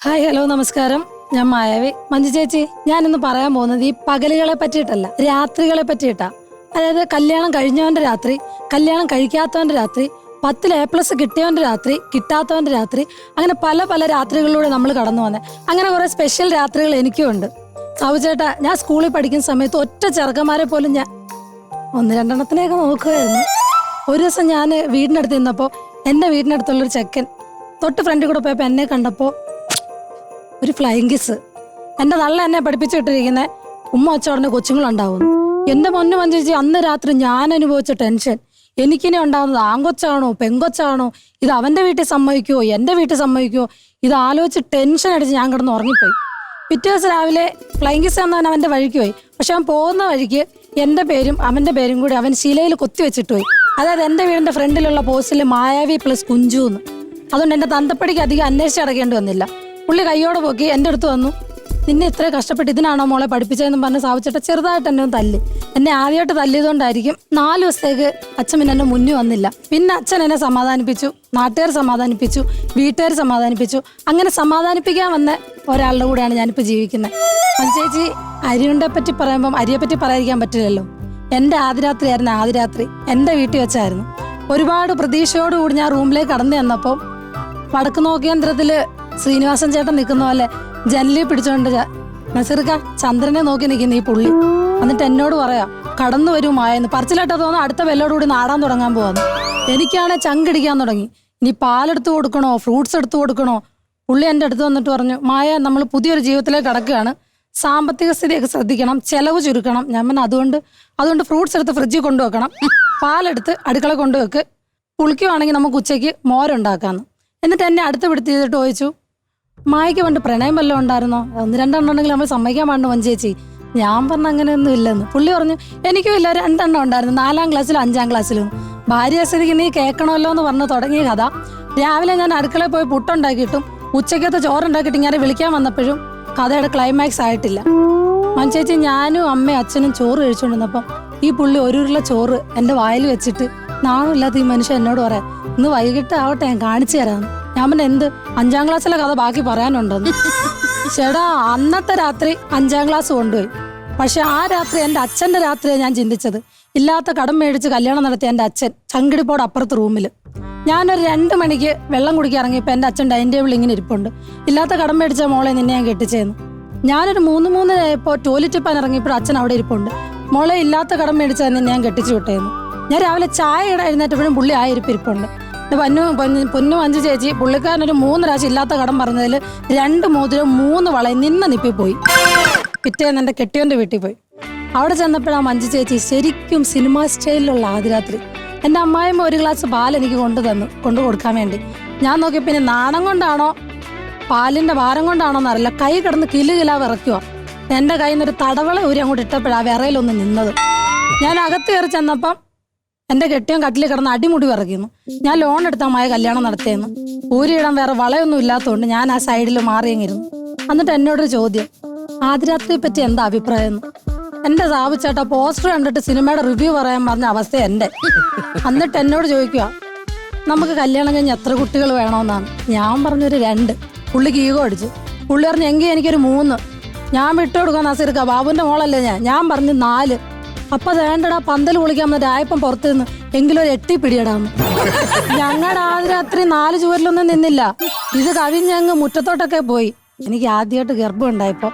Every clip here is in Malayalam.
ഹായ് ഹലോ നമസ്കാരം, ഞാൻ മായാവി. മഞ്ജു ചേച്ചി, ഞാനിന്ന് പറയാൻ പോകുന്നത് ഈ പകലുകളെ പറ്റിയിട്ടല്ല, രാത്രികളെ പറ്റിയിട്ടാ. അതായത് കല്യാണം കഴിഞ്ഞവന്റെ രാത്രി, കല്യാണം കഴിക്കാത്തവന്റെ രാത്രി, 10 A+ കിട്ടിയവന്റെ രാത്രി, കിട്ടാത്തവന്റെ രാത്രി, അങ്ങനെ പല പല രാത്രികളിലൂടെ നമ്മൾ കടന്നു വന്നേ. അങ്ങനെ കുറെ സ്പെഷ്യൽ രാത്രികൾ എനിക്കും ഉണ്ട്. സാബു ചേട്ടാ, ഞാൻ സ്കൂളിൽ പഠിക്കുന്ന സമയത്ത് ഒറ്റ ചെറുക്കന്മാരെ പോലും ഞാൻ 1-2 നോക്കുമായിരുന്നു. ഒരു ദിവസം ഞാൻ വീടിനടുത്ത് നിന്നപ്പോൾ എൻ്റെ വീടിനടുത്തുള്ളൊരു ചെക്കൻ തൊട്ട് ഫ്രണ്ടിൽ കൂടെ പോയപ്പോൾ എന്നെ കണ്ടപ്പോൾ ഒരു ഫ്ലൈങ് കിസ്. എൻ്റെ തള്ള എന്നെ പഠിപ്പിച്ചിട്ടിരിക്കുന്നത് ഉമ്മ ഒച്ചോടനെ കൊച്ചുങ്ങളുണ്ടാവുന്നു. എൻ്റെ പൊന്നു മഞ്ജു ചേച്ചി, അന്ന് രാത്രി ഞാൻ അനുഭവിച്ച ടെൻഷൻ. എനിക്കിനെ ഉണ്ടാകുന്നത് ആങ്കൊച്ചാണോ പെങ്കൊച്ചാണോ, ഇത് അവൻ്റെ വീട്ടിൽ സമ്മതിക്കുമോ എൻ്റെ വീട്ടിൽ സമ്മതിക്കുമോ, ഇത് ആലോചിച്ച് ടെൻഷൻ അടിച്ച് ഞാൻ കിടന്ന് ഉറങ്ങിപ്പോയി. പിറ്റേ ദിവസം രാവിലെ ഫ്ലൈങ് കിസ് എന്നവൻ അവൻ്റെ വഴിക്ക് പോയി. പക്ഷെ അവൻ പോകുന്ന വഴിക്ക് എൻ്റെ പേരും അവൻ്റെ പേരും കൂടി അവൻ ശിലയിൽ കൊത്തിവെച്ചിട്ട് പോയി. അതായത് എൻ്റെ വീടിൻ്റെ ഫ്രണ്ടിലുള്ള പോസ്റ്റിൽ മായാവി + കുഞ്ചു എന്ന്. അതുകൊണ്ട് എൻ്റെ തന്തപ്പടിക്ക് അധികം അന്വേഷിച്ച് അടക്കേണ്ടി വന്നില്ല. പുള്ളി കയ്യോടെ പോക്കി എൻ്റെ അടുത്ത് വന്നു, നിന്നെ ഇത്ര കഷ്ടപ്പെട്ട് ഇതിനാണോ മോളെ പഠിപ്പിച്ചതെന്ന് പറഞ്ഞ് സാവിച്ചിട്ട് ചെറുതായിട്ട് എന്നെ ഒന്ന് തല്ലി. എന്നെ ആദ്യമായിട്ട് തല്ലിയതുകൊണ്ടായിരിക്കും 4 ദിവസത്തേക്ക് അച്ഛൻ പിന്നെ എന്നെ മുന്നിൽ വന്നില്ല. പിന്നെ അച്ഛൻ എന്നെ സമാധാനിപ്പിച്ചു, നാട്ടുകാർ സമാധാനിപ്പിച്ചു, വീട്ടുകാർ സമാധാനിപ്പിച്ചു. അങ്ങനെ സമാധാനിപ്പിക്കാൻ വന്ന ഒരാളുടെ കൂടെയാണ് ഞാനിപ്പോൾ ജീവിക്കുന്നത്. ചേച്ചി, അരിയുണ്ടെ പറ്റി പറയുമ്പം അരിയെ പറ്റി പറയാതിരിക്കാൻ പറ്റില്ലല്ലോ. എൻ്റെ ആദ്യരാത്രി ആയിരുന്നു ആദ്യരാത്രി. എൻ്റെ വീട്ടിൽ വെച്ചായിരുന്നു. ഒരുപാട് പ്രതീക്ഷയോടുകൂടി ഞാൻ റൂമിലേക്ക് കടന്നു ചെന്നപ്പോൾ വടക്ക് നോക്കിയന്ത്രത്തില് ശ്രീനിവാസൻ ചേട്ടൻ നിൽക്കുന്ന പോലെ ജനലിൽ പിടിച്ചോണ്ട് നസീർക്ക ചന്ദ്രനെ നോക്കി നിൽക്കുന്ന ഈ പുള്ളി. എന്നിട്ട് എന്നോട് പറയാ, കടന്നു വരുമായെന്ന്. പറച്ചിലായിട്ട് തോന്നുന്നു അടുത്ത വെല്ലോടുകൂടി നാടാൻ തുടങ്ങാൻ പോവാന്ന്. എനിക്കാണെ ചങ്കിടിക്കാൻ തുടങ്ങി. ഇനി പാലെടുത്ത് കൊടുക്കണോ ഫ്രൂട്ട്സ് എടുത്ത് കൊടുക്കണോ. പുള്ളി എൻ്റെ അടുത്ത് വന്നിട്ട് പറഞ്ഞു, മായ, നമ്മൾ പുതിയൊരു ജീവിതത്തിലേക്ക് കടക്കുകയാണ്, സാമ്പത്തിക സ്ഥിതിയൊക്കെ ശ്രദ്ധിക്കണം, ചെലവ് ചുരുക്കണം. ഞാൻ പറഞ്ഞു അതുകൊണ്ട് ഫ്രൂട്ട്സ് എടുത്ത് ഫ്രിഡ്ജിൽ കൊണ്ടുവെക്കണം, പാലെടുത്ത് അടുക്കള കൊണ്ടുവെക്ക്, പുളിക്കുവാണെങ്കിൽ നമുക്ക് ഉച്ചയ്ക്ക് മോരുണ്ടാക്കാന്ന്. എന്നിട്ട് എന്നെ അടുത്ത് പിടുത്തിയിട്ട് ചോദിച്ചു, മായയ്ക്ക് പണ്ട് പ്രണയം വല്ലതും ഉണ്ടായിരുന്നോ? 1-2 ഉണ്ടെങ്കിൽ നമ്മൾ സമ്മതിക്കാൻ പാടുന്നു മഞ്ജു ചേച്ചി. ഞാൻ പറഞ്ഞ അങ്ങനെയൊന്നും ഇല്ലെന്ന്. പുള്ളി പറഞ്ഞു, എനിക്കും ഇല്ല, 2 ഉണ്ടായിരുന്നു, 4ാം ക്ലാസ്സിലും 5ാം ക്ലാസ്സിലും. ഭാര്യ സ്ഥിതിക്ക് നീ കേൾക്കണമല്ലോ എന്ന് പറഞ്ഞ് തുടങ്ങിയ കഥ. രാവിലെ ഞാൻ അടുക്കളയിൽ പോയി പുട്ടുണ്ടാക്കിയിട്ടും ഉച്ചയ്ക്കത്തെ ചോറുണ്ടാക്കിയിട്ട് ഇങ്ങനെ വിളിക്കാൻ വന്നപ്പോഴും കഥയുടെ ക്ലൈമാക്സ് ആയിട്ടില്ല. മഞ്ജു ചേച്ചി, ഞാനും അമ്മയും അച്ഛനും ചോറ് കഴിച്ചുകൊണ്ടിരുന്നപ്പം ഈ പുള്ളി ഒരു ഉരുള ചോറ് എൻ്റെ വായിൽ വെച്ചിട്ട് നാണമില്ലാത്ത ഈ മനുഷ്യൻ എന്നോട് പറയാം, ഇന്ന് വൈകിട്ട് ആവട്ടെ ഞാൻ കാണിച്ചു തരാമെന്ന്. ഞാൻ പിന്നെ എന്ത് 5ാം ക്ലാസ്സിലെ കഥ ബാക്കി പറയാനുണ്ടെന്ന്. ചേട്ടാ, അന്നത്തെ രാത്രി 5ാം ക്ലാസ് കൊണ്ടുപോയി. പക്ഷെ ആ രാത്രി എൻ്റെ അച്ഛൻ്റെ രാത്രിയാണ് ഞാൻ ചിന്തിച്ചത്. ഇല്ലാത്ത കടം മേടിച്ച് കല്യാണം നടത്തിയ എൻ്റെ അച്ഛൻ ചങ്കിടിപ്പോട് അപ്പുറത്ത് റൂമിൽ. ഞാനൊരു 2 മണിക്ക് വെള്ളം കുടിക്കാൻ ഇറങ്ങിയപ്പോൾ എൻ്റെ അച്ഛൻ ഡൈനിങ് ടേബിൾ ഇങ്ങനെ ഇരിപ്പുണ്ട്. ഇല്ലാത്ത കടം മേടിച്ച മോളെ നിന്നെ ഞാൻ കെട്ടിച്ചേന്ന്. ഞാനൊരു 3 ആയപ്പോൾ ടോയ്ലറ്റ് ടിപ്പാൻ ഇറങ്ങിയപ്പോൾ അച്ഛൻ അവിടെ ഇരിപ്പുണ്ട്. മോളെ, ഇല്ലാത്ത കടം മേടിച്ചാൽ നിന്നെ ഞാൻ കെട്ടിച്ചു വിട്ടേന്ന്. ഞാൻ രാവിലെ ചായ എഴുന്നേറ്റപ്പോഴും പുള്ളി ആ ഇരിപ്പിരിപ്പുണ്ട്. പൊന്നു മഞ്ജു ചേച്ചി, പുള്ളിക്കാരനൊരു 3 പ്രാവശ്യം ഇല്ലാത്ത കടം പറഞ്ഞതിൽ 2 മോതിരം 3 വളയും നിന്ന് നിപ്പിപ്പോയി. പിറ്റേന്ന് എൻ്റെ കെട്ടിയോൻ്റെ വീട്ടിൽ പോയി. അവിടെ ചെന്നപ്പോഴാണ് മഞ്ജു ചേച്ചി ശരിക്കും സിനിമ സ്റ്റൈലിലുള്ള ആദ്യരാത്രി. എൻ്റെ അമ്മായിമ്മ 1 ഗ്ലാസ് പാൽ എനിക്ക് കൊണ്ടു കൊടുക്കാൻ വേണ്ടി. ഞാൻ നോക്കിയപ്പോൾ പിന്നെ നാണം കൊണ്ടാണോ പാലിൻ്റെ ഭാരം കൊണ്ടാണോ എന്നറിയില്ല, കൈ കിടന്ന് കിലുകിലാ വിറയ്ക്കുക. എൻ്റെ കയ്യിൽ നിന്നൊരു തടവള ഊരി അങ്ങോട്ട് ഇട്ടപ്പോഴാണ് വിറയിലൊന്ന് നിന്നത്. ഞാൻ അകത്ത് കയറി ചെന്നപ്പം എൻ്റെ കെട്ടിയോൻ കട്ടിൽ കിടന്ന് അടിമുടി വിറയ്ക്കുന്നു. ഞാൻ ലോൺ എടുത്ത മായ കല്യാണം നടത്തിയെന്ന്. ഊരിയിടാൻ വേറെ വളയൊന്നും ഇല്ലാത്തതുകൊണ്ട് ഞാൻ ആ സൈഡിൽ മാറിയെങ്ങിരുന്നു. എന്നിട്ട് എന്നോടൊരു ചോദ്യം, ആദ്യരാത്രിയെ പറ്റി എന്താ അഭിപ്രായം? എൻ്റെ സാബുച്ചേട്ടാ, പോസ്റ്റർ കണ്ടിട്ട് സിനിമയുടെ റിവ്യൂ പറയാൻ പറഞ്ഞ അവസ്ഥ എൻ്റെ. എന്നിട്ട് എന്നോട് ചോദിക്കുക, നമുക്ക് കല്യാണം കഴിഞ്ഞ് എത്ര കുട്ടികൾ വേണമെന്നാണ്. ഞാൻ പറഞ്ഞൊരു 2. പുള്ളിക്ക് ഈഗോ അടിച്ചു. പുള്ളി പറഞ്ഞു, എങ്കിൽ എനിക്കൊരു 3. ഞാൻ വിട്ടുകൊടുക്കാൻ നസീർക്ക, ബാബുവിൻ്റെ മോളല്ലേ ഞാൻ പറഞ്ഞു 4. അപ്പൊ വേണ്ടടാ, പന്തൽ കുളിക്കാൻ വന്നിട്ട് ആയപ്പം പുറത്തു നിന്ന് എങ്കിലും ഒരു 8 പിടിയിടാന്ന്. ഞങ്ങളുടെ ആദ്യരാത്രി 4 ചുവരിലൊന്നും നിന്നില്ല. ഇത് കവിഞ്ഞങ്ങ് മുറ്റത്തോട്ടൊക്കെ പോയി. എനിക്ക് ആദ്യമായിട്ട് ഗർഭം ഉണ്ടായപ്പോ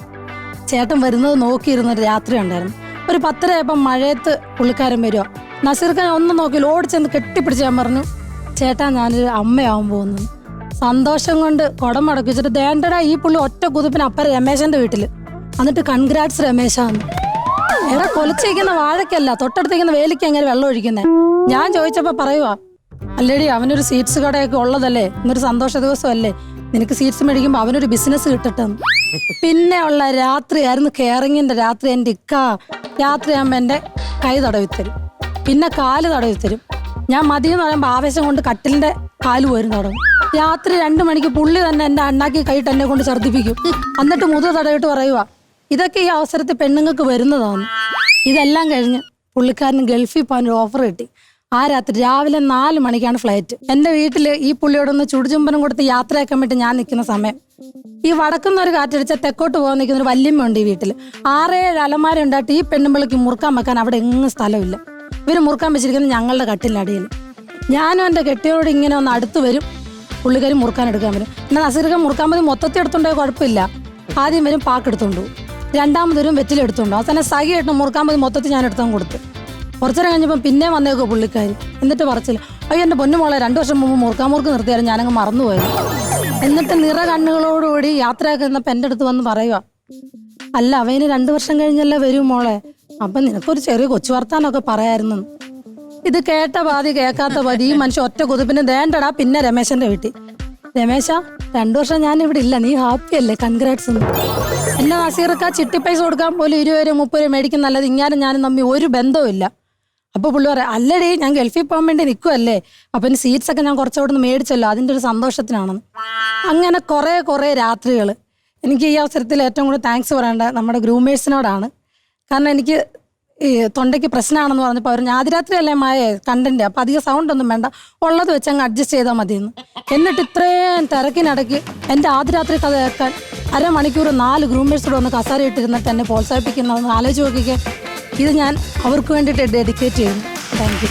ചേട്ടൻ വരുന്നത് നോക്കിയിരുന്നൊരു രാത്രി ഉണ്ടായിരുന്നു. ഒരു 10 ആയപ്പം മഴയത്ത് പുള്ളിക്കാരൻ വരുക. നസീർക്കാൻ ഒന്നും നോക്കിയില്ല, ഓടിച്ചെന്ന് കെട്ടിപ്പിടിച്ച് ഞാൻ പറഞ്ഞു, ചേട്ടാ ഞാനൊരു അമ്മയാവാൻ പോകുന്നു. സന്തോഷം കൊണ്ട് കുടം മടക്കി വെച്ചിട്ട്, വേണ്ടടാ, ഈ പുള്ളി ഒറ്റ കുതിപ്പിന് അപ്പുറം രമേശന്റെ വീട്ടില്. എന്നിട്ട് കൺഗ്രാറ്റ്സ് രമേശാന്ന്. എടാ, കൊലച്ചിരിക്കുന്ന വാഴക്കല്ല, തൊട്ടടുത്തേക്കുന്ന വേലിക്ക് എങ്ങനെ വെള്ളം ഒഴിക്കുന്നേ. ഞാൻ ചോദിച്ചപ്പോ പറയുവാ, അല്ലേടി അവനൊരു സീറ്റ്സ് കടയൊക്കെ ഉള്ളതല്ലേ, ഇന്നൊരു സന്തോഷ ദിവസമല്ലേ, നിനക്ക് സീറ്റ്സ് മേടിക്കുമ്പോ അവനൊരു ബിസിനസ് കിട്ടട്ടെന്ന്. പിന്നെ ഉള്ള രാത്രിയായിരുന്നു കെയറിങ്ങിന്റെ രാത്രി. എൻ്റെ രാത്രിയാകുമ്പോ എൻ്റെ കൈ തടവിത്തരും, പിന്നെ കാല് തടവിത്തരും. ഞാൻ മതിയെന്ന് പറയുമ്പോൾ ആവേശം കൊണ്ട് കട്ടിലിന്റെ കാല് പോരും തടവും. രാത്രി 2 മണിക്ക് പുള്ളി തന്നെ എൻ്റെ അണ്ണാക്കി കൈയിട്ട് എന്നെ കൊണ്ട് ഛർദ്ദിപ്പിക്കും. എന്നിട്ട് മുതുക തടവിട്ട് പറയുക, ഇതൊക്കെ ഈ അവസരത്തിൽ പെണ്ണുങ്ങൾക്ക് വരുന്നതാണ്. ഇതെല്ലാം കഴിഞ്ഞ് പുള്ളിക്കാരന് ഗൾഫിൽ പോകാനൊരു ഓഫർ കിട്ടി. ആ രാത്രി രാവിലെ 4 മണിക്കാണ് ഫ്ലൈറ്റ്. എൻ്റെ വീട്ടിൽ ഈ പുള്ളിയോടൊന്ന് ചുടുചുംബനം കൊടുത്ത് യാത്രയാക്കാൻ വേണ്ടി ഞാൻ നിൽക്കുന്ന സമയം ഈ വടക്കുന്ന ഒരു കാറ്റടിച്ചാൽ തെക്കോട്ട് പോകാൻ നിൽക്കുന്ന ഒരു വല്യമ്മയുണ്ട് ഈ വീട്ടിൽ. 6-7 അലമാര ഉണ്ടായിട്ട് ഈ പെണ്ണുമ്പിളക്ക് മുറുക്കാൻ വെക്കാൻ അവിടെ എങ്ങും സ്ഥലമില്ല. ഇവർ മുറുക്കാൻ വെച്ചിരിക്കുന്നത് ഞങ്ങളുടെ കട്ടിലടിയിൽ. ഞാനും എൻ്റെ കെട്ടിയോട് ഇങ്ങനെ ഒന്ന് അടുത്ത് വരും, പുള്ളിക്കാരി മുറുക്കാൻ എടുക്കാൻ വരും. എന്നാൽ നസീർക്ക മുറുക്കാൻ മതി മൊത്തത്തിൽ എടുത്തുണ്ടോ കുഴപ്പമില്ല. ആദ്യം വരും പാക്കെടുത്തോണ്ടു, രണ്ടാമതൊരും വെറ്റിലെടുത്തോണ്ടു, അവസാനം സഹിയായിട്ട് മുറുക്കാൻ മതി മൊത്തത്തിൽ ഞാൻ എടുത്താൽ കൊടുത്ത്. കുറച്ചേരം കഴിഞ്ഞപ്പോൾ പിന്നെ വന്നേക്കോ പുള്ളിക്കാരി. എന്നിട്ട് പറച്ചില്ല, അയ്യോ എൻ്റെ പൊന്നുമോളെ 2 വർഷം മുമ്പ് മുറുക്ക് നിർത്തിയാലും ഞാനങ്ങ് മറന്നുപോയത്. എന്നിട്ട് നിറ കണ്ണുകളോടുകൂടി യാത്രയാക്കുന്നപ്പോൾ എൻ്റെ അടുത്ത് വന്ന് പറയുക, അല്ല അവന് 2 വർഷം കഴിഞ്ഞല്ലേ വരും മോളെ, അപ്പം നിനക്കൊരു ചെറിയ കൊച്ചു വർത്താനൊക്കെ പറയായിരുന്നു. ഇത് കേട്ട പാതി കേൾക്കാത്ത പാതി ഈ മനുഷ്യ ഒറ്റ കുതിപ്പിന് ദേണ്ടടാ. പിന്നെ രമേശന്റെ വീട്ടിൽ, രമേശ 2 വർഷം ഞാൻ ഇവിടെ ഇല്ല, നീ ഹാപ്പി അല്ലേ, കൺഗ്രാറ്റ്സ്. എന്നെ നസീർക്ക ചിട്ടി പൈസ കൊടുക്കാൻ പോലും 20 രൂപ 30 രൂപ മേടിക്കുന്നല്ലാതെ ഇങ്ങാനും ഞാനും തമ്മിൽ ഒരു ബന്ധവും ഇല്ല. അപ്പോൾ പുള്ളി പറയാം, അല്ലടേ ഞാൻ ഗൾഫിൽ പോകാൻ വേണ്ടി നിൽക്കുമല്ലേ, അപ്പം സീറ്റ്സ് ഒക്കെ ഞാൻ കുറച്ചുകൂടെ നിന്ന് മേടിച്ചല്ലോ, അതിൻ്റെ ഒരു സന്തോഷത്തിനാണെന്ന്. അങ്ങനെ കുറേ രാത്രികൾ. എനിക്ക് ഈ അവസരത്തിൽ ഏറ്റവും കൂടുതൽ താങ്ക്സ് പറയേണ്ട നമ്മുടെ ഗ്രൂമേഴ്സിനോടാണ്. കാരണം എനിക്ക് ഈ തൊണ്ടയ്ക്ക് പ്രശ്നമാണെന്ന് പറഞ്ഞപ്പോൾ അവർ ആദ്യരാത്രി അല്ലേ മായ കണ്ടന്റ്, അപ്പം അധികം സൗണ്ട് ഒന്നും വേണ്ട, ഉള്ളത് വെച്ച് അങ്ങ് അഡ്ജസ്റ്റ് ചെയ്താൽ മതിയെന്ന്. എന്നിട്ട് ഇത്രയും തിരക്കിനിടയ്ക്ക് എൻ്റെ ആദ്യരാത്രി കഥ കേൾക്കാൻ 1/2 മണിക്കൂർ 4 ഗ്രൂമേഴ്സോട് ഒന്ന് കസാര ഇട്ടിരുന്നിട്ട് എന്നെ പ്രോത്സാഹിപ്പിക്കുന്നതെന്ന് ആലോചിച്ച് നോക്കിക്കേ. ഇത് ഞാൻ അവർക്ക് വേണ്ടിയിട്ട് ഡെഡിക്കേറ്റ് ചെയ്യുന്നു. Thank you.